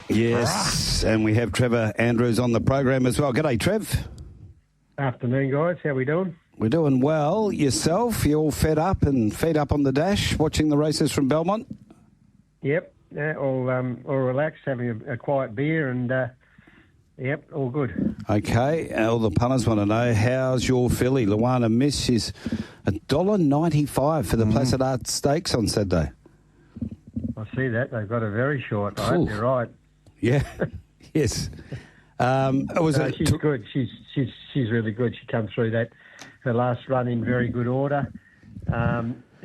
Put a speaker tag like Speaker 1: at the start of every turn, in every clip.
Speaker 1: Yes, and we have Trevor Andrews on the program as well. G'day, Trev.
Speaker 2: Afternoon, guys. How we doing?
Speaker 1: We're doing well. Yourself? You all fed up and feet up on the dash, watching the races from Belmont?
Speaker 2: Yep. All relaxed, having a quiet beer, and yep, all good.
Speaker 1: Okay. All the punters want to know, how's your filly, Luana Miss? She's $1.95 for the Placid Ark Stakes on Saturday.
Speaker 2: I see that. They've got her very short. I hope you're right.
Speaker 1: Yeah. Yes.
Speaker 2: She's good. She's really good. She come through her last run in very good order.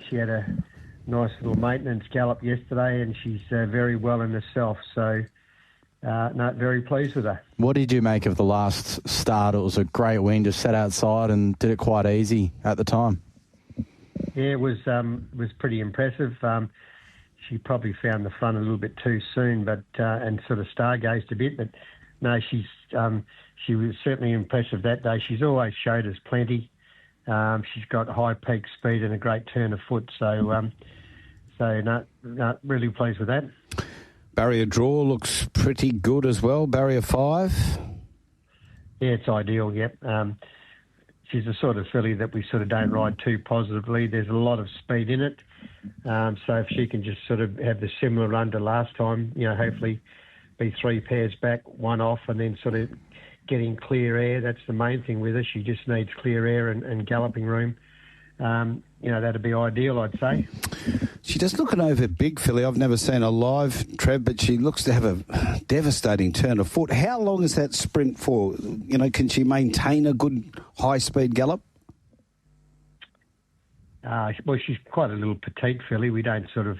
Speaker 2: She had a nice little maintenance gallop yesterday, and she's very well in herself. So, very pleased with her.
Speaker 3: What did you make of the last start? It was a great win. Just sat outside and did it quite easy at the time.
Speaker 2: Yeah, it was pretty impressive. She probably found the front a little bit too soon, but and sort of stargazed a bit. But no, she was certainly impressive that day. She's always showed us plenty. She's got high peak speed and a great turn of foot. So really pleased with that.
Speaker 1: Barrier draw looks pretty good as well. Barrier 5.
Speaker 2: Yeah, it's ideal. Yep. She's the sort of filly that we sort of don't ride too positively. There's a lot of speed in it. So if she can just sort of have the similar run to last time, hopefully be 3 pairs back, 1 off, and then sort of getting clear air. That's the main thing with her. She just needs clear air and galloping room. That'd be ideal, I'd say.
Speaker 1: She does look an over big filly. I've never seen her live, Trev, but she looks to have a devastating turn of foot. How long is that sprint for? Can she maintain a good high-speed gallop?
Speaker 2: Well, she's quite a little petite filly. We don't sort of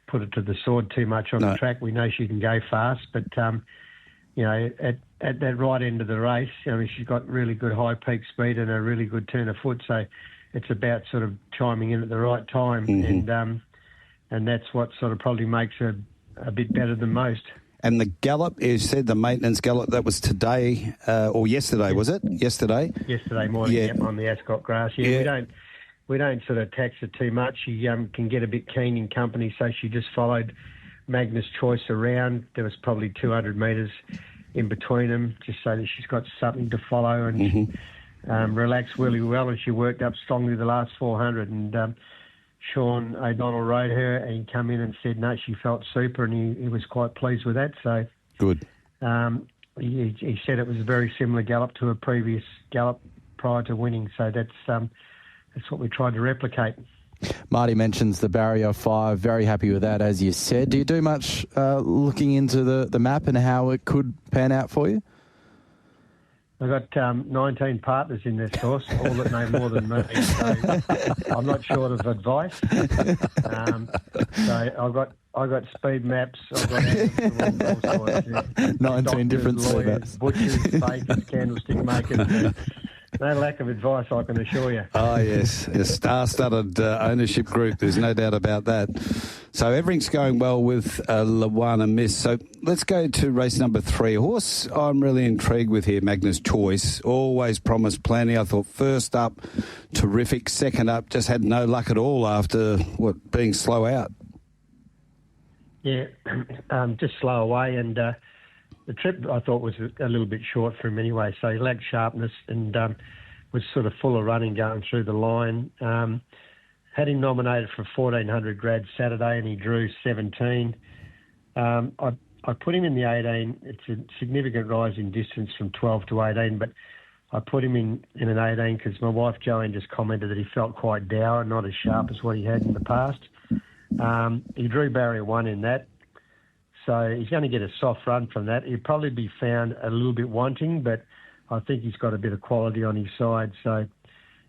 Speaker 2: put it to the sword too much on the track. We know she can go fast, but, at that right end of the race, she's got really good high peak speed and a really good turn of foot, so it's about sort of chiming in at the right time, and that's what sort of probably makes her a bit better than most.
Speaker 1: And the gallop, you said the maintenance gallop, that was today or yesterday, was it? Yesterday?
Speaker 2: Yesterday morning, on the Ascot grass. We don't sort of tax her too much. She can get a bit keen in company, so she just followed Magnus Choice around. There was probably 200 metres in between them, just so that she's got something to follow, and she relaxed really well, and she worked up strongly the last 400. And Sean O'Donnell rode her, and he come in and said, no, she felt super, and he was quite pleased with that. So
Speaker 1: good.
Speaker 2: He said it was a very similar gallop to a previous gallop prior to winning. So that's what we tried to replicate.
Speaker 3: Marty mentions the Barrier 5. Very happy with that, as you said. Do you do much looking into the map and how it could pan out for you?
Speaker 2: I've got 19 partners in this course, all that know more than me. So I'm not short of advice. So I've got speed maps. I've got all sorts.
Speaker 3: 19
Speaker 2: doctors,
Speaker 3: different speed
Speaker 2: lawyers,
Speaker 3: maps.
Speaker 2: butchers, bakers, candlestick makers. No lack of advice, I can assure you.
Speaker 1: Oh, yes. A star-studded ownership group. There's no doubt about that. So everything's going well with Luana Miss. So let's go to race number 3. A horse I'm really intrigued with here, Magnus Choice. Always promised plenty. I thought first up, terrific. Second up, just had no luck at all after, being slow out.
Speaker 2: Yeah, just slow away, and the trip I thought was a little bit short for him anyway, so he lacked sharpness and was sort of full of running going through the line. Had him nominated for 1400 grad Saturday, and he drew 17. I put him in the 18. It's a significant rise in distance from 12 to 18, but I put him in an 18 because my wife Joanne just commented that he felt quite dour, not as sharp as what he had in the past. He drew barrier 1 in that. So he's going to get a soft run from that. He'll probably be found a little bit wanting, but I think he's got a bit of quality on his side. So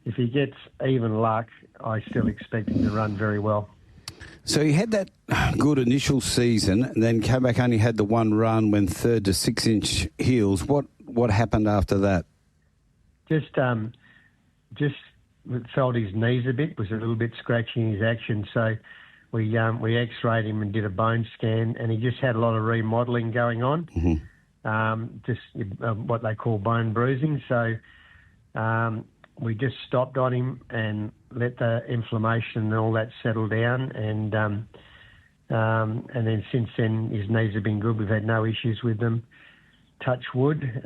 Speaker 2: if he gets even luck, I still expect him to run very well.
Speaker 1: So he had that good initial season and then came back, only had the one run, went 3rd to 6-inch heels. What happened after that?
Speaker 2: Just felt his knees a bit, was a little bit scratchy in his action. So we x-rayed him and did a bone scan, and he just had a lot of remodelling going on, what they call bone bruising. So we just stopped on him and let the inflammation and all that settle down, and And then since then, his knees have been good. We've had no issues with them. Touch wood.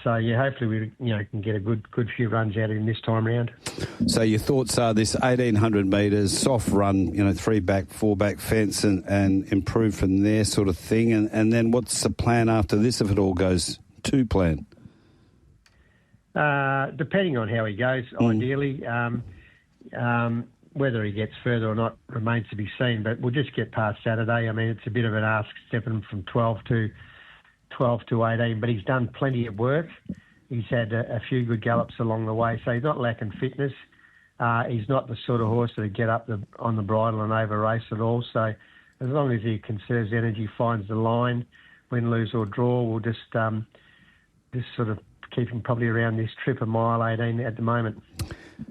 Speaker 2: So yeah, hopefully we can get a good few runs out of him this time round.
Speaker 1: So your thoughts are this 1,800 metres, soft run, 3-back, 4-back fence and improve from there sort of thing. And then what's the plan after this if it all goes to plan?
Speaker 2: Depending on how he goes, ideally. Whether he gets further or not remains to be seen, but we'll just get past Saturday. I mean, it's a bit of an ask stepping from 12 to 18, but he's done plenty of work. He's had a few good gallops along the way, so he's not lacking fitness. He's not the sort of horse that would get up on the bridle and over race at all. So as long as he conserves energy, finds the line, win, lose or draw, we'll just sort of keep him probably around this trip, a mile 18 at the moment.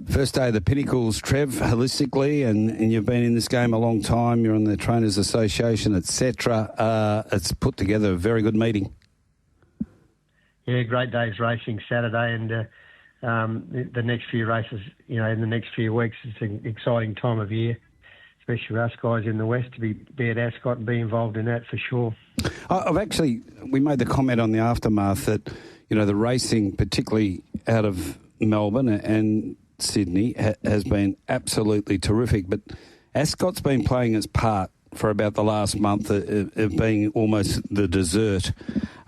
Speaker 1: First day of the Pinnacles, Trev, holistically, and you've been in this game a long time. You're on the Trainers Association, etc. It's put together a very good meeting.
Speaker 2: Yeah, great day's racing Saturday, and the next few races, in the next few weeks, it's an exciting time of year, especially for us guys in the West to be at Ascot and be involved in that for sure. We made the comment on the aftermath that, the racing, particularly out of Melbourne and Sydney, has been absolutely terrific. But Ascot's been playing its part for about the last month of being almost the dessert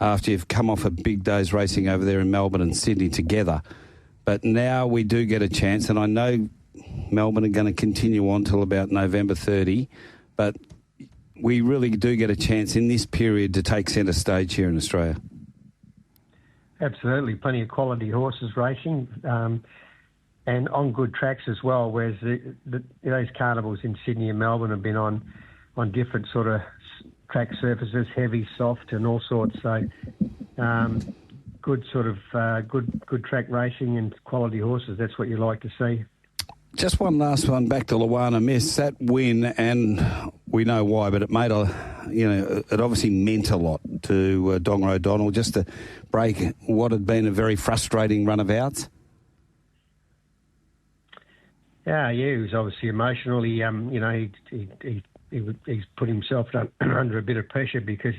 Speaker 2: after you've come off a big day's racing over there in Melbourne and Sydney together. But now we do get a chance, and I know Melbourne are going to continue on till about November 30, but we really do get a chance in this period to take centre stage here in Australia. Absolutely, plenty of quality horses racing, and on good tracks as well. Whereas those carnivals in Sydney and Melbourne have been on different sort of track surfaces, heavy, soft, and all sorts. So, good sort of good track racing and quality horses. That's what you like to see.
Speaker 1: Just one last one back to Luana Miss. That win, and we know why, but it made it obviously meant a lot to Donga O'Donnell just to break what had been a very frustrating run of outs.
Speaker 2: Yeah, he was obviously emotional. He's put himself under a bit of pressure because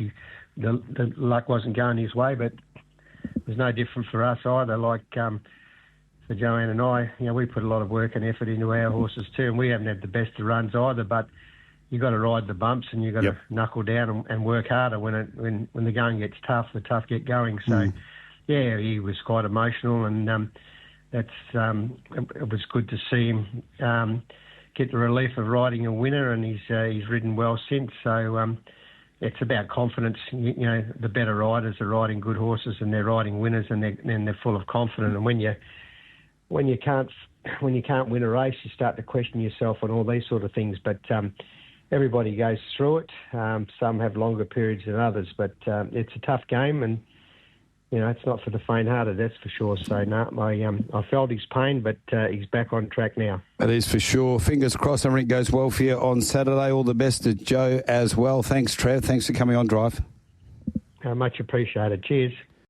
Speaker 2: the luck wasn't going his way, but it was no different for us either. Like for Joanne and I, we put a lot of work and effort into our horses too, and we haven't had the best of runs either. But you've got to ride the bumps and you've got to knuckle down and work harder when the going gets tough. The tough get going. So, yeah, he was quite emotional, and it was good to see him get the relief of riding a winner, and he's ridden well since. So it's about confidence. The better riders are riding good horses and they're riding winners, and they're full of confidence. And when you can't win a race, you start to question yourself on all these sort of things. But everybody goes through it. Some have longer periods than others, but it's a tough game, and it's not for the faint-hearted, that's for sure. So, no, I felt his pain, but he's back on track now.
Speaker 1: That is for sure. Fingers crossed everything goes well for you on Saturday. All the best to Joe as well. Thanks, Trev. Thanks for coming on Drive.
Speaker 2: Much appreciated. Cheers.